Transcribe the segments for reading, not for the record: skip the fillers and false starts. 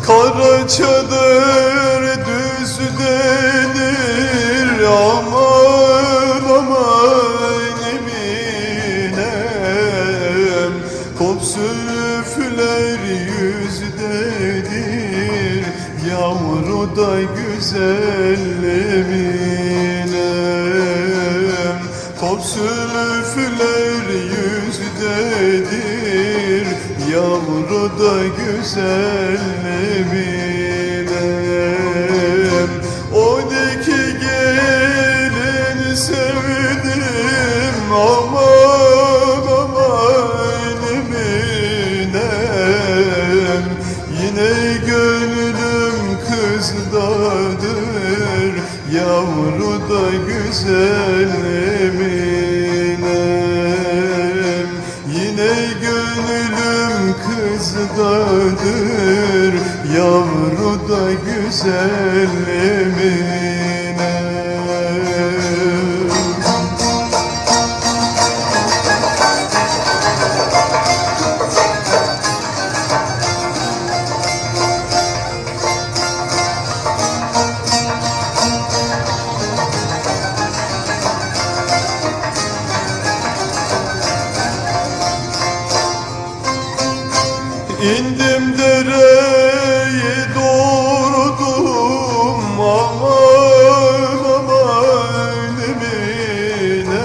Karaçadır düzdedir aman aman Eminem. Top sürüfler yüzdedir yavru da güzel Eminem. Top sürüfler yüzdedir yavru da güzel Eminem. Oradaki gelin sevdim aman aman Eminem. Yine gönlüm kızdadır yavru da güzel Eminem. Yine gönlüm kızdadır yavru da güzel Eminem. İndim dereyi doğurdum aman aman Eminem.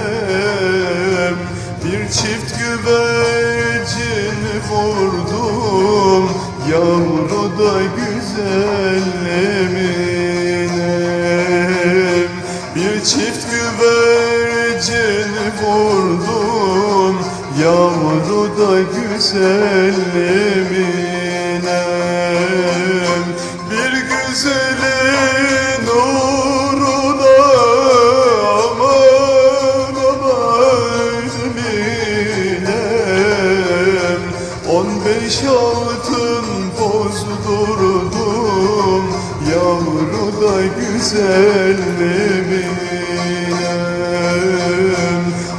Bir çift güvercin vurdum yavru da güzel Eminem. Bir çift güvercin vurdum yavru da güzel Eminem. Bir güzelin uğruna aman aman Eminem. 15 altın bozdurdum yavru da güzel Eminem.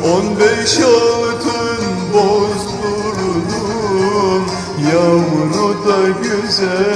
15 altın bozdurdum yavru da güzel